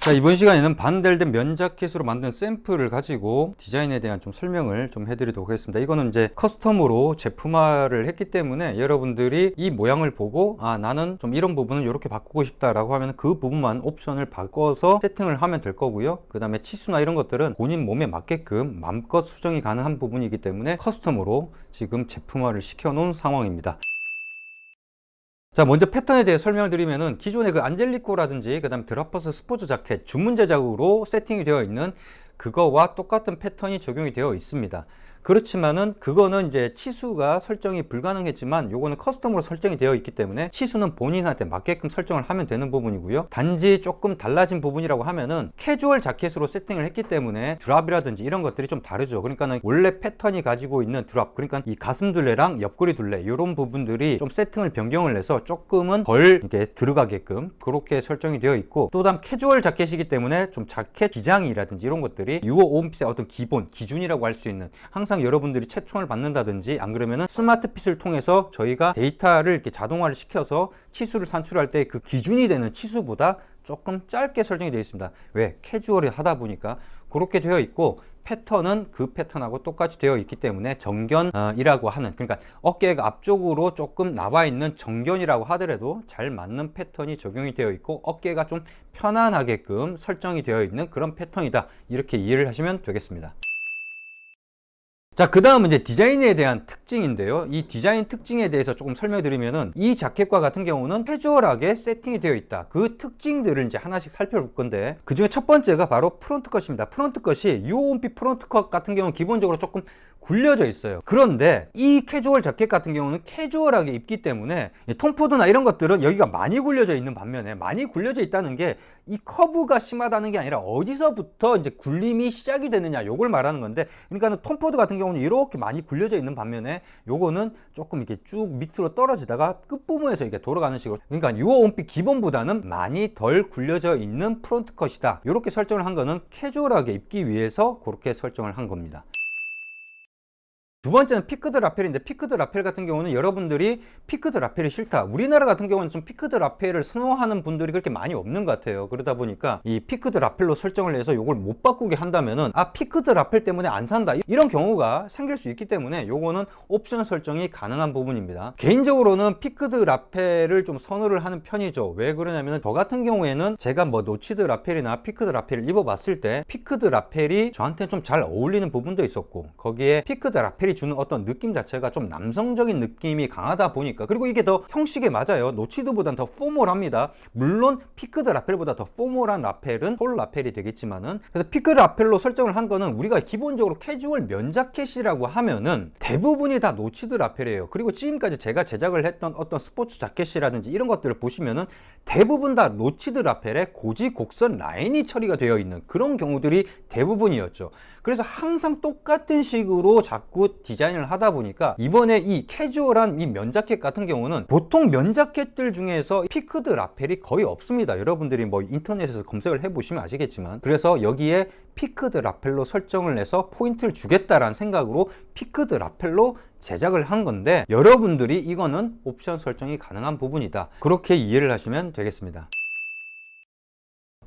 자, 이번 시간에는 반델된 면자켓으로 만든 샘플을 가지고 디자인에 대한 좀 설명을 좀 해드리도록 하겠습니다. 이거는 이제 커스텀으로 제품화를 했기 때문에 여러분들이 이 모양을 보고 나는 좀 이런 부분은 이렇게 바꾸고 싶다라고 하면 그 부분만 옵션을 바꿔서 세팅을 하면 될 거고요. 그 다음에 치수나 이런 것들은 본인 몸에 맞게끔 마음껏 수정이 가능한 부분이기 때문에 커스텀으로 지금 제품화를 시켜 놓은 상황입니다. 자, 먼저 패턴에 대해 설명을 드리면은 기존의 그 안젤리코라든지 그 다음에 드라퍼스 스포츠 자켓 주문 제작으로 세팅이 되어 있는 그거와 똑같은 패턴이 적용이 되어 있습니다. 그렇지만은 그거는 이제 치수가 설정이 불가능했지만 요거는 커스텀으로 설정이 되어 있기 때문에 치수는 본인한테 맞게끔 설정을 하면 되는 부분이고요. 단지 조금 달라진 부분이라고 하면은 캐주얼 자켓으로 세팅을 했기 때문에 드랍이라든지 이런 것들이 좀 다르죠. 그러니까는 원래 패턴이 가지고 있는 드랍, 그러니까 이 가슴 둘레랑 옆구리 둘레 이런 부분들이 좀 세팅을 변경을 해서 조금은 덜 이렇게 들어가게끔 그렇게 설정이 되어 있고, 또 다음 캐주얼 자켓이기 때문에 좀 자켓 기장이라든지 이런 것들이 6550의 어떤 기본 기준이라고 할 수 있는, 항상 여러분들이 채총을 받는다든지 안 그러면은 스마트핏을 통해서 저희가 데이터를 이렇게 자동화를 시켜서 치수를 산출할 때 그 기준이 되는 치수보다 조금 짧게 설정이 되어 있습니다. 왜? 캐주얼이 하다 보니까 그렇게 되어 있고, 패턴은 그 패턴하고 똑같이 되어 있기 때문에 정견이라고 하는, 그러니까 어깨가 앞쪽으로 조금 나와 있는 정견이라고 하더라도 잘 맞는 패턴이 적용이 되어 있고 어깨가 좀 편안하게끔 설정이 되어 있는 그런 패턴이다, 이렇게 이해를 하시면 되겠습니다. 자, 그 다음은 이제 디자인에 대한 특징인데요. 이 디자인 특징에 대해서 조금 설명드리면은, 이 자켓과 같은 경우는 캐주얼하게 세팅이 되어 있다. 그 특징들을 이제 하나씩 살펴볼 건데, 그 중에 첫 번째가 바로 프론트 컷입니다. 프론트 컷이 UOMP 프론트 컷 같은 경우는 기본적으로 조금 굴려져 있어요. 그런데 이 캐주얼 자켓 같은 경우는 캐주얼하게 입기 때문에 톰포드나 이런 것들은 여기가 많이 굴려져 있는 반면에, 많이 굴려져 있다는 게 이 커브가 심하다는 게 아니라 어디서부터 이제 굴림이 시작이 되느냐, 요걸 말하는 건데, 그러니까 톰포드 같은 경우는 이렇게 많이 굴려져 있는 반면에 요거는 조금 이렇게 쭉 밑으로 떨어지다가 끝부분에서 이렇게 돌아가는 식으로, 그러니까 유어온핏 기본보다는 많이 덜 굴려져 있는 프론트 컷이다, 이렇게 설정을 한 거는 캐주얼하게 입기 위해서 그렇게 설정을 한 겁니다. 두 번째는 피크드 라펠인데, 피크드 라펠 같은 경우는 여러분들이 피크드 라펠이 싫다, 우리나라 같은 경우는 좀 피크드 라펠을 선호하는 분들이 그렇게 많이 없는 것 같아요. 그러다 보니까 이 피크드 라펠로 설정을 해서 이걸 못 바꾸게 한다면은 피크드 라펠 때문에 안 산다, 이런 경우가 생길 수 있기 때문에 요거는 옵션 설정이 가능한 부분입니다. 개인적으로는 피크드 라펠을 좀 선호를 하는 편이죠. 왜 그러냐면은 저 같은 경우에는 제가 뭐 노치드 라펠이나 피크드 라펠을 입어봤을 때 피크드 라펠이 저한테 좀 잘 어울리는 부분도 있었고, 거기에 피크드 라펠이 주는 어떤 느낌 자체가 좀 남성적인 느낌이 강하다 보니까, 그리고 이게 더 형식에 맞아요. 노치드보단 더 포멀합니다. 물론 피크드 라펠보다 더 포멀한 라펠은 폴 라펠이 되겠지만은, 그래서 피크드 라펠로 설정을 한 거는, 우리가 기본적으로 캐주얼 면자켓이라고 하면은 대부분이 다 노치드 라펠이에요. 그리고 지금까지 제가 제작을 했던 어떤 스포츠 자켓이라든지 이런 것들을 보시면은 대부분 다 노치드 라펠에 고지곡선 라인이 처리가 되어 있는 그런 경우들이 대부분이었죠. 그래서 항상 똑같은 식으로 자꾸 디자인을 하다 보니까 이번에 이 캐주얼한 이 면자켓 같은 경우는 보통 면자켓들 중에서 피크드 라펠이 거의 없습니다. 여러분들이 뭐 인터넷에서 검색을 해보시면 아시겠지만, 그래서 여기에 피크드 라펠로 설정을 해서 포인트를 주겠다라는 생각으로 피크드 라펠로 제작을 한 건데, 여러분들이 이거는 옵션 설정이 가능한 부분이다, 그렇게 이해를 하시면 되겠습니다.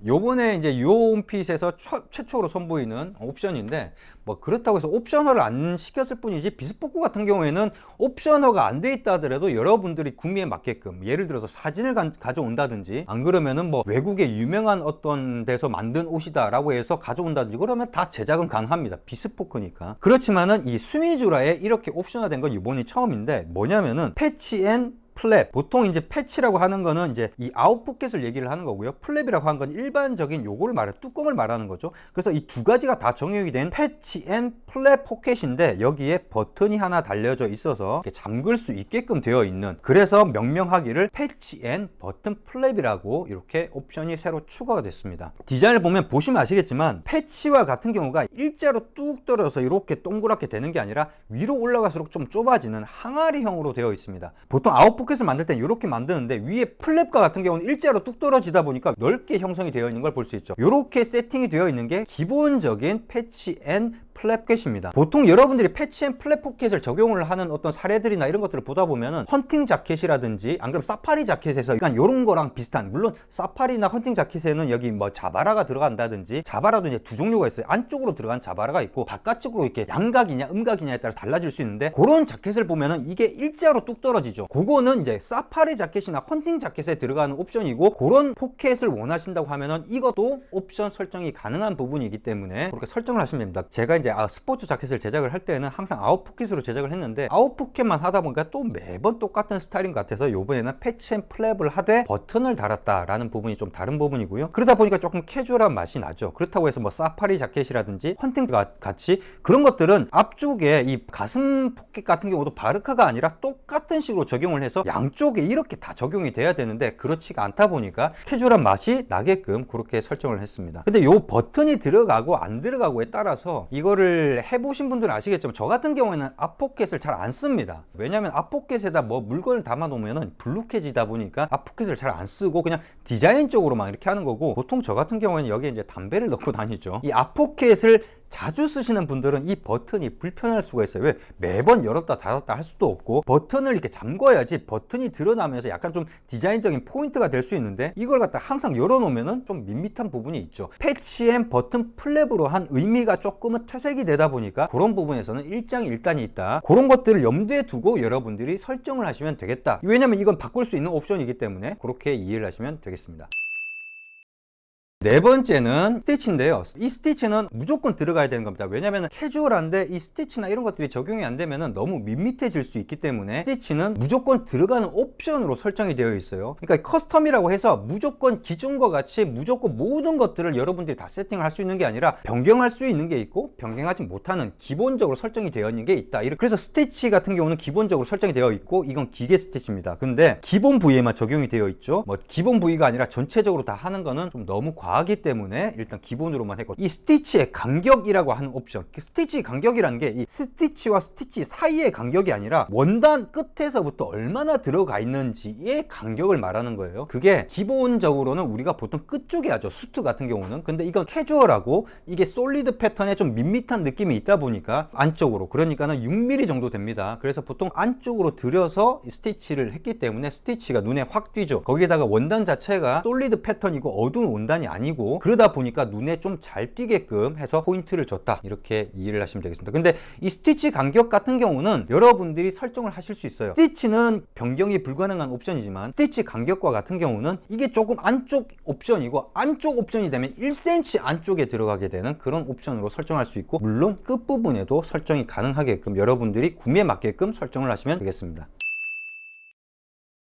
요번에 이제 유어온핏에서 최초로 선보이는 옵션인데, 뭐 그렇다고 해서 옵셔널을 안 시켰을 뿐이지, 비스포크 같은 경우에는 옵셔널가 안 돼 있다 하더라도 여러분들이 구미에 맞게끔, 예를 들어서 사진을 가져온다든지 안 그러면은 뭐 외국의 유명한 어떤 데서 만든 옷이다 라고 해서 가져온다든지, 그러면 다 제작은 가능합니다. 비스포크니까. 그렇지만은 이 스미주라에 이렇게 옵셔널 된 건 이번이 처음인데, 뭐냐면은 패치 앤 플랩, 보통 이제 패치라고 하는 거는 이제 이 아웃포켓을 얘기를 하는 거고요. 플랩이라고 하는 건 일반적인 요걸 뚜껑을 말하는 거죠. 그래서 이 두 가지가 다 정형이 된 패치 앤 플랩 포켓인데, 여기에 버튼이 하나 달려져 있어서 이렇게 잠글 수 있게끔 되어 있는, 그래서 명명하기를 패치 앤 버튼 플랩이라고 이렇게 옵션이 새로 추가가 됐습니다. 디자인을 보면 보시면 아시겠지만, 패치와 같은 경우가 일자로 뚝 떨어져서 이렇게 동그랗게 되는 게 아니라 위로 올라갈수록 좀 좁아지는 항아리형으로 되어 있습니다. 보통 아웃포켓을 만들 땐 이렇게 만드는데, 위에 플랩과 같은 경우는 일자로 뚝 떨어지다 보니까 넓게 형성이 되어 있는 걸 볼 수 있죠. 이렇게 세팅이 되어 있는 게 기본적인 패치 앤 플랫 포켓입니다. 보통 여러분들이 패치 앤 플랫 포켓을 적용을 하는 어떤 사례들이나 이런 것들을 보다 보면은 헌팅 자켓이라든지 안 그러면 사파리 자켓에서 약간 요런 거랑 비슷한, 물론 사파리나 헌팅 자켓에는 여기 뭐 자바라가 들어간다든지, 자바라도 이제 두 종류가 있어요. 안쪽으로 들어간 자바라가 있고 바깥쪽으로 이렇게 양각이냐 음각이냐에 따라서 달라질 수 있는데, 그런 자켓을 보면은 이게 일자로 뚝 떨어지죠. 그거는 이제 사파리 자켓이나 헌팅 자켓에 들어가는 옵션이고, 그런 포켓을 원하신다고 하면은 이것도 옵션 설정이 가능한 부분이기 때문에 그렇게 설정을 하시면 됩니다. 제가 이제 스포츠 자켓을 제작을 할 때는 항상 아웃 포켓으로 제작을 했는데, 아웃 포켓만 하다 보니까 또 매번 똑같은 스타일인 것 같아서 요번에는 패치 앤 플랩을 하되 버튼을 달았다라는 부분이 좀 다른 부분이고요. 그러다 보니까 조금 캐주얼한 맛이 나죠. 그렇다고 해서 뭐 사파리 자켓이라든지 헌팅 같이 그런 것들은 앞쪽에 이 가슴 포켓 같은 경우도 바르카가 아니라 똑같은 식으로 적용을 해서 양쪽에 이렇게 다 적용이 돼야 되는데 그렇지가 않다 보니까 캐주얼한 맛이 나게끔 그렇게 설정을 했습니다. 근데 요 버튼이 들어가고 안 들어가고에 따라서 이거를 해보신 분들은 아시겠지만, 저 같은 경우에는 앞포켓을 잘 안 씁니다. 왜냐면 앞포켓에다 뭐 물건을 담아 놓으면 불룩해지다 보니까 앞포켓을 잘 안 쓰고 그냥 디자인 쪽으로만 이렇게 하는 거고, 보통 저 같은 경우에는 여기에 이제 담배를 넣고 다니죠. 이 앞포켓을 자주 쓰시는 분들은 이 버튼이 불편할 수가 있어요. 왜? 매번 열었다 닫았다 할 수도 없고, 버튼을 이렇게 잠궈야지 버튼이 드러나면서 약간 좀 디자인적인 포인트가 될 수 있는데, 이걸 갖다 항상 열어놓으면 좀 밋밋한 부분이 있죠. 패치 앤 버튼 플랩으로 한 의미가 조금은 퇴색이 되다 보니까 그런 부분에서는 일장일단이 있다. 그런 것들을 염두에 두고 여러분들이 설정을 하시면 되겠다. 왜냐면 이건 바꿀 수 있는 옵션이기 때문에 그렇게 이해를 하시면 되겠습니다. 네 번째는 스티치인데요. 이 스티치는 무조건 들어가야 되는 겁니다. 왜냐면 캐주얼한데 이 스티치나 이런 것들이 적용이 안 되면 너무 밋밋해질 수 있기 때문에 스티치는 무조건 들어가는 옵션으로 설정이 되어 있어요. 그러니까 커스텀이라고 해서 무조건 기존과 같이 무조건 모든 것들을 여러분들이 다 세팅을 할 수 있는 게 아니라 변경할 수 있는 게 있고 변경하지 못하는 기본적으로 설정이 되어 있는 게 있다. 그래서 스티치 같은 경우는 기본적으로 설정이 되어 있고, 이건 기계 스티치입니다. 근데 기본 부위에만 적용이 되어 있죠. 뭐 기본 부위가 아니라 전체적으로 다 하는 거는 좀 너무 과하기 때문에 일단 기본으로만 했고, 이 스티치의 간격이라고 하는 옵션, 스티치 간격이라는 게 이 스티치와 스티치 사이의 간격이 아니라 원단 끝에서부터 얼마나 들어가 있는지의 간격을 말하는 거예요. 그게 기본적으로는 우리가 보통 끝쪽에 하죠, 수트 같은 경우는. 근데 이건 캐주얼하고 이게 솔리드 패턴에 좀 밋밋한 느낌이 있다 보니까 안쪽으로, 그러니까는 6mm 정도 됩니다. 그래서 보통 안쪽으로 들여서 스티치를 했기 때문에 스티치가 눈에 확 띄죠. 거기에다가 원단 자체가 솔리드 패턴이고 어두운 원단이 아니고, 그러다 보니까 눈에 좀 잘 띄게끔 해서 포인트를 줬다, 이렇게 이해를 하시면 되겠습니다. 근데 이 스티치 간격 같은 경우는 여러분들이 설정을 하실 수 있어요. 스티치는 변경이 불가능한 옵션이지만 스티치 간격과 같은 경우는 이게 조금 안쪽 옵션이고, 안쪽 옵션이 되면 1cm 안쪽에 들어가게 되는 그런 옵션으로 설정할 수 있고, 물론 끝부분에도 설정이 가능하게끔 여러분들이 구매에 맞게끔 설정을 하시면 되겠습니다.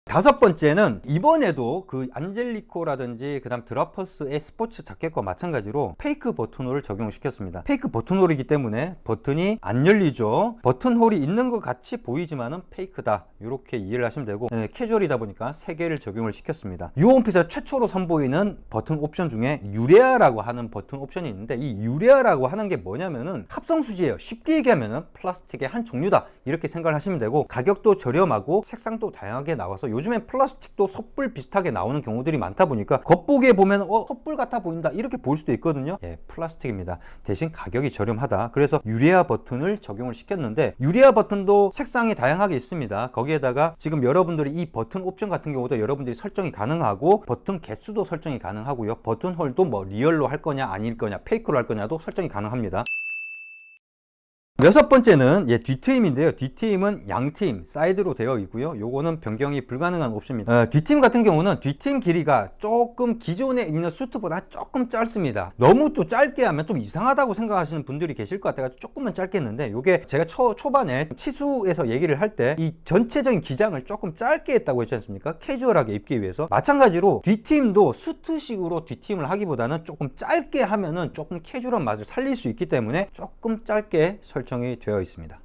다섯 번째는 이번에도 그 안젤리코라든지 그 다음 드라퍼스의 스포츠 자켓과 마찬가지로 페이크 버튼홀을 적용시켰습니다. 페이크 버튼홀이기 때문에 버튼이 안 열리죠. 버튼홀이 있는 것 같이 보이지만은 페이크다, 이렇게 이해를 하시면 되고, 캐주얼이다 보니까 3개를 적용을 시켰습니다. 유홈핏에서 최초로 선보이는 버튼 옵션 중에 유레아라고 하는 버튼 옵션이 있는데, 이 유레아라고 하는 게 뭐냐면은 합성수지예요. 쉽게 얘기하면은 플라스틱의 한 종류다, 이렇게 생각을 하시면 되고, 가격도 저렴하고 색상도 다양하게 나와서 요즘엔 플라스틱도 섣불 비슷하게 나오는 경우들이 많다 보니까 겉보기에 보면 섣불 같아 보인다, 이렇게 보일 수도 있거든요. 플라스틱입니다. 대신 가격이 저렴하다. 그래서 유레아 버튼을 적용을 시켰는데, 유레아 버튼도 색상이 다양하게 있습니다. 거기에다가 지금 여러분들이 이 버튼 옵션 같은 경우도 여러분들이 설정이 가능하고, 버튼 개수도 설정이 가능하고요. 버튼 홀도 뭐 리얼로 할 거냐 아닐 거냐 페이크로 할 거냐도 설정이 가능합니다. 여섯 번째는 뒤트임인데요. 뒤트임은 양트임, 사이드로 되어 있고요. 요거는 변경이 불가능한 옵션입니다. 뒤트임 같은 경우는 뒤트임 길이가 조금 기존에 있는 수트보다 조금 짧습니다. 너무 또 짧게 하면 좀 이상하다고 생각하시는 분들이 계실 것 같아가지고 조금만 짧게 했는데, 요게 제가 초반에 치수에서 얘기를 할 때 이 전체적인 기장을 조금 짧게 했다고 했지 않습니까? 캐주얼하게 입기 위해서. 마찬가지로 뒤트임도 수트식으로 뒤트임을 하기보다는 조금 짧게 하면은 조금 캐주얼한 맛을 살릴 수 있기 때문에 조금 짧게 설정이 되어 있습니다.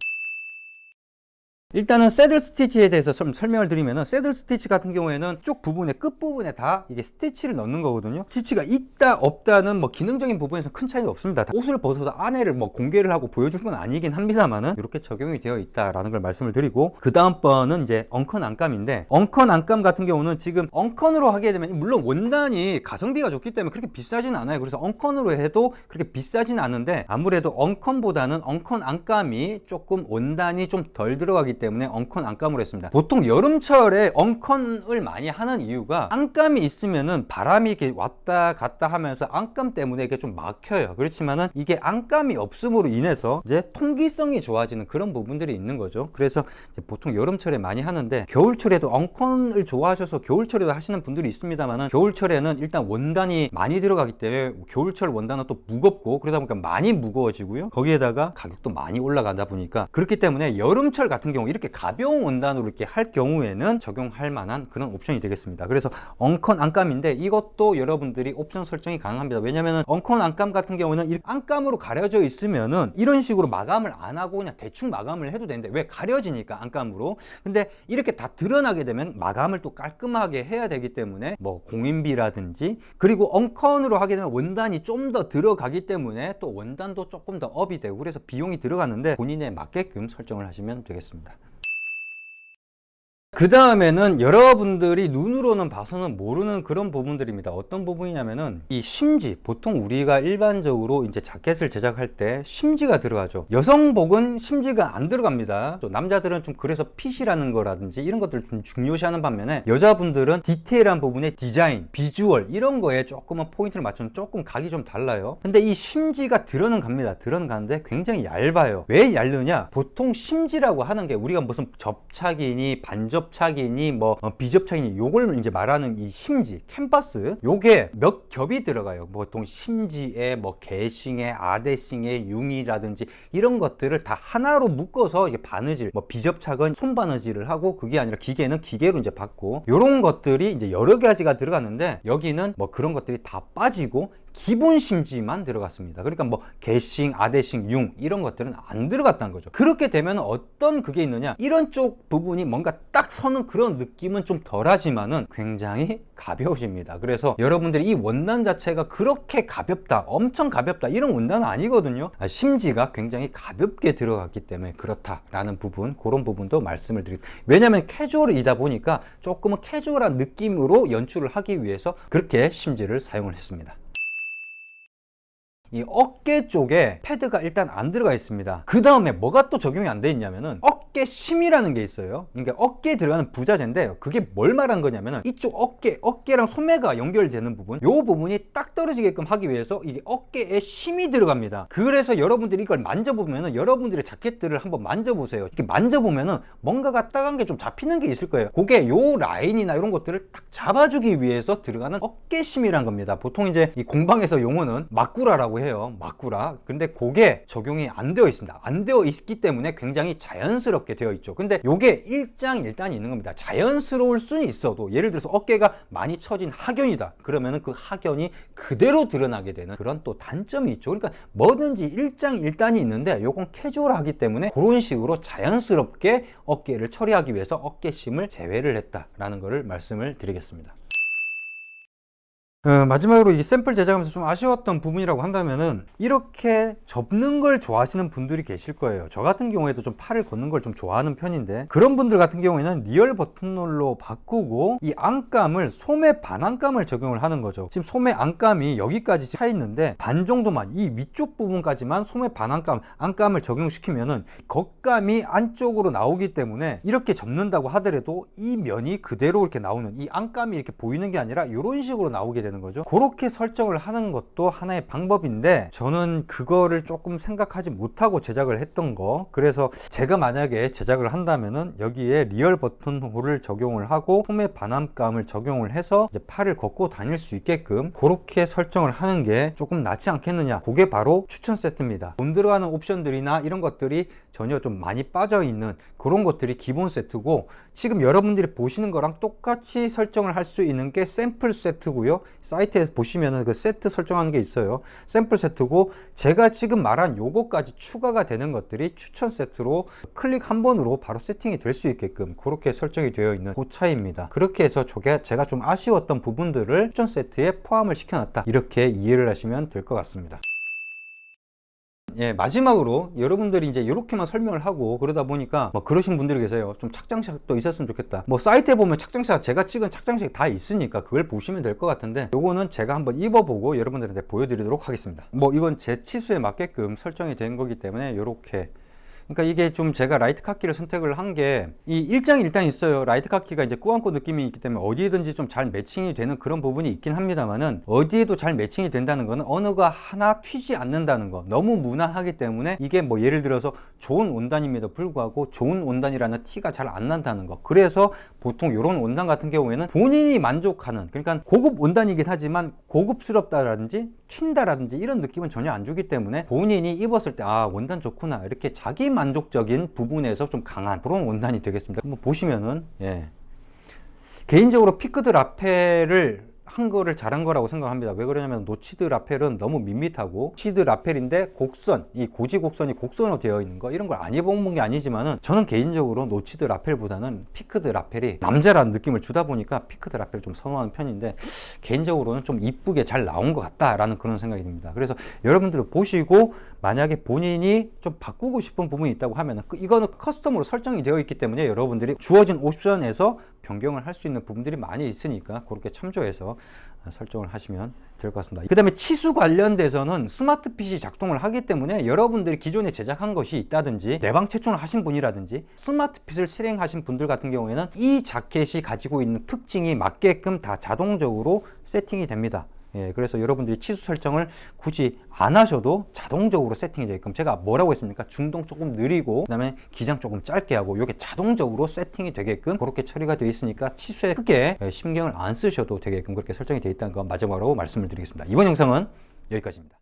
일단은 새들 스티치에 대해서 좀 설명을 드리면은, 새들 스티치 같은 경우에는 쭉 부분에 끝부분에 다 이게 스티치를 넣는 거거든요. 스티치가 있다 없다는 뭐 기능적인 부분에서 큰 차이는 없습니다. 옷을 벗어서 안에를 뭐 공개를 하고 보여줄 건 아니긴 합니다만은 이렇게 적용이 되어 있다라는 걸 말씀을 드리고, 그 다음 번은 이제 엉컨 안감인데, 엉컨 안감 같은 경우는 지금 엉컨으로 하게 되면 물론 원단이 가성비가 좋기 때문에 그렇게 비싸진 않아요. 그래서 엉컨으로 해도 그렇게 비싸진 않은데, 아무래도 엉컨보다는 엉컨 안감이 조금 원단이 좀 덜 들어가기 때문에 엉컨 안감으로 했습니다. 보통 여름철에 엉컨을 많이 하는 이유가, 안감이 있으면은 바람이 이렇게 왔다 갔다 하면서 안감 때문에 이게 좀 막혀요. 그렇지만은 이게 안감이 없음으로 인해서 이제 통기성이 좋아지는 그런 부분들이 있는 거죠. 그래서 이제 보통 여름철에 많이 하는데, 겨울철에도 엉컨을 좋아하셔서 겨울철에도 하시는 분들이 있습니다만은, 겨울철에는 일단 원단이 많이 들어가기 때문에 겨울철 원단은 또 무겁고, 그러다 보니까 많이 무거워지고요. 거기에다가 가격도 많이 올라가다 보니까, 그렇기 때문에 여름철 같은 경우 이렇게 가벼운 원단으로 이렇게 할 경우에는 적용할 만한 그런 옵션이 되겠습니다. 그래서 엉컨 안감인데, 이것도 여러분들이 옵션 설정이 가능합니다. 왜냐면은 엉컨 안감 같은 경우는 이 안감으로 가려져 있으면은 이런 식으로 마감을 안 하고 그냥 대충 마감을 해도 되는데, 왜? 가려지니까 안감으로. 근데 이렇게 다 드러나게 되면 마감을 또 깔끔하게 해야 되기 때문에 뭐 공인비라든지, 그리고 엉컨으로 하게 되면 원단이 좀 더 들어가기 때문에 또 원단도 조금 더 업이 되고, 그래서 비용이 들어가는데 본인에 맞게끔 설정을 하시면 되겠습니다. 그 다음에는 여러분들이 눈으로는 봐서는 모르는 그런 부분들입니다. 어떤 부분이냐면은 이 심지, 보통 우리가 일반적으로 이제 자켓을 제작할 때 심지가 들어가죠. 여성복은 심지가 안 들어갑니다. 남자들은 좀 그래서 핏이라는 거라든지 이런 것들을 좀 중요시하는 반면에, 여자분들은 디테일한 부분에 디자인, 비주얼 이런 거에 조금은 포인트를 맞추면 조금 각이 좀 달라요. 근데 이 심지가 들어는 갑니다. 들어는 가는데 굉장히 얇아요. 왜 얇느냐? 보통 심지라고 하는 게 우리가 무슨 접착이니 반접 접착이니 뭐 비접착이니 요걸 이제 말하는 이 심지, 캔버스, 요게 몇 겹이 들어가요. 보통 심지에 뭐 개싱에 아대싱에 융이라든지 이런 것들을 다 하나로 묶어서 이게 바느질, 뭐 비접착은 손바느질을 하고, 그게 아니라 기계는 기계로 이제 받고, 요런 것들이 이제 여러 가지가 들어갔는데, 여기는 뭐 그런 것들이 다 빠지고 기본 심지만 들어갔습니다. 그러니까 뭐 개싱, 아대싱, 융 이런 것들은 안 들어갔다는 거죠. 그렇게 되면 어떤 그게 있느냐, 이런 쪽 부분이 뭔가 딱 서는 그런 느낌은 좀 덜하지만은 굉장히 가벼우십니다. 그래서 여러분들이 이 원단 자체가 그렇게 가볍다, 엄청 가볍다 이런 원단은 아니거든요. 심지가 굉장히 가볍게 들어갔기 때문에 그렇다라는 부분, 그런 부분도 말씀을 드립니다. 왜냐하면 캐주얼이다 보니까 조금은 캐주얼한 느낌으로 연출을 하기 위해서 그렇게 심지를 사용을 했습니다. 이 어깨 쪽에 패드가 일단 안 들어가 있습니다. 그 다음에 뭐가 또 적용이 안 돼 있냐면은 어깨 심이라는 게 있어요. 그러니까 어깨에 들어가는 부자재인데, 그게 뭘 말한 거냐면은 이쪽 어깨랑 소매가 연결되는 부분, 요 부분이 딱 떨어지게끔 하기 위해서 이게 어깨에 심이 들어갑니다. 그래서 여러분들이 이걸 만져보면은, 여러분들의 자켓들을 한번 만져보세요. 이렇게 만져보면은 뭔가가 딱한 게 좀 잡히는 게 있을 거예요. 그게 요 라인이나 이런 것들을 딱 잡아주기 위해서 들어가는 어깨 심이란 겁니다. 보통 이제 이 공방에서 용어는 막구라라고 해요. 막구라. 근데 그게 적용이 안 되어 있습니다. 안 되어 있기 때문에 굉장히 자연스럽게 되어 있죠. 근데 요게 일장일단이 있는 겁니다. 자연스러울 수는 있어도, 예를 들어서 어깨가 많이 처진 하견이다 그러면은 그 하견이 그대로 드러나게 되는 그런 또 단점이 있죠. 그러니까 뭐든지 일장일단이 있는데, 요건 캐주얼하기 때문에 그런 식으로 자연스럽게 어깨를 처리하기 위해서 어깨심을 제외를 했다라는 것을 말씀을 드리겠습니다. 마지막으로 이 샘플 제작하면서 좀 아쉬웠던 부분이라고 한다면은, 이렇게 접는 걸 좋아하시는 분들이 계실 거예요. 저 같은 경우에도 좀 팔을 걷는 걸 좀 좋아하는 편인데, 그런 분들 같은 경우에는 리얼 버튼롤로 바꾸고 이 안감을 소매 반안감을 적용을 하는 거죠. 지금 소매 안감이 여기까지 차 있는데 반 정도만, 이 위쪽 부분까지만 소매 안감을 적용시키면은 겉감이 안쪽으로 나오기 때문에 이렇게 접는다고 하더라도 이 면이 그대로 이렇게 나오는, 이 안감이 이렇게 보이는 게 아니라 이런 식으로 나오게 되는 거죠. 그렇게 설정을 하는 것도 하나의 방법인데, 저는 그거를 조금 생각하지 못하고 제작을 했던 거. 그래서 제가 만약에 제작을 한다면은 여기에 리얼 버튼 홀을 적용을 하고 소매 반안감을 적용을 해서 이제 팔을 걷고 다닐 수 있게끔 그렇게 설정을 하는 게 조금 낫지 않겠느냐. 그게 바로 추천 세트입니다. 돈 들어가는 옵션들이나 이런 것들이 전혀 좀 많이 빠져 있는 그런 것들이 기본 세트고, 지금 여러분들이 보시는 거랑 똑같이 설정을 할 수 있는 게 샘플 세트고요. 사이트에 보시면은 그 세트 설정하는 게 있어요. 샘플 세트고, 제가 지금 말한 요거까지 추가가 되는 것들이 추천 세트로 클릭 한 번으로 바로 세팅이 될 수 있게끔 그렇게 설정이 되어 있는 그 차이입니다. 그렇게 해서 제가 좀 아쉬웠던 부분들을 추천 세트에 포함을 시켜놨다, 이렇게 이해를 하시면 될 것 같습니다. 예, 마지막으로 여러분들이 이제 이렇게만 설명을 하고 그러다 보니까 뭐 그러신 분들이 계세요. 좀 착장샷도 있었으면 좋겠다. 뭐 사이트에 보면 착장샷, 제가 찍은 착장샷이 다 있으니까 그걸 보시면 될 것 같은데, 요거는 제가 한번 입어보고 여러분들한테 보여드리도록 하겠습니다. 뭐 이건 제 치수에 맞게끔 설정이 된 거기 때문에 요렇게, 그러니까 이게 좀 제가 라이트 카키를 선택을 한 게 이 일장일단 있어요. 라이트 카키가 이제 꾸안꾸 느낌이 있기 때문에 어디에든지 좀 잘 매칭이 되는 그런 부분이 있긴 합니다만은, 어디에도 잘 매칭이 된다는 거는 언어가 하나 튀지 않는다는 거, 너무 무난하기 때문에 이게 뭐 예를 들어서 좋은 원단임에도 불구하고 좋은 원단이라는 티가 잘 안 난다는 거. 그래서 보통 이런 원단 같은 경우에는 본인이 만족하는, 그러니까 고급 원단이긴 하지만 고급스럽다라든지 튄다라든지 이런 느낌은 전혀 안 주기 때문에 본인이 입었을 때 아, 원단 좋구나, 이렇게 자기 만족적인 부분에서 좀 강한 그런 원단이 되겠습니다. 한번 보시면은, 예, 개인적으로 피크드 라펠을 한 거를 잘한 거라고 생각합니다. 왜 그러냐면 노치드 라펠은 너무 밋밋하고, 노치드 라펠인데 곡선, 이 고지 곡선이 곡선으로 되어 있는 거, 이런 걸 안 입어본 게 아니지만은 저는 개인적으로 노치드 라펠보다는 피크드 라펠이 남자라는 느낌을 주다 보니까 피크드 라펠을 좀 선호하는 편인데, 개인적으로는 좀 이쁘게 잘 나온 것 같다라는 그런 생각이 듭니다. 그래서 여러분들 보시고 만약에 본인이 좀 바꾸고 싶은 부분이 있다고 하면 이거는 커스텀으로 설정이 되어 있기 때문에 여러분들이 주어진 옵션에서 변경을 할 수 있는 부분들이 많이 있으니까 그렇게 참조해서 설정을 하시면 될 것 같습니다. 그 다음에 치수 관련돼서는 스마트핏이 작동을 하기 때문에 여러분들이 기존에 제작한 것이 있다든지 내방 채촌을 하신 분이라든지 스마트핏을 실행하신 분들 같은 경우에는 이 자켓이 가지고 있는 특징이 맞게끔 다 자동적으로 세팅이 됩니다. 예, 그래서 여러분들이 치수 설정을 굳이 안 하셔도 자동적으로 세팅이 되게끔, 제가 뭐라고 했습니까? 중동 조금 느리고 그 다음에 기장 조금 짧게 하고 이게 자동적으로 세팅이 되게끔 그렇게 처리가 되어 있으니까 치수에 크게 신경을 안 쓰셔도 되게끔 그렇게 설정이 되어 있다는 거 마지막으로 말씀을 드리겠습니다. 이번 영상은 여기까지입니다.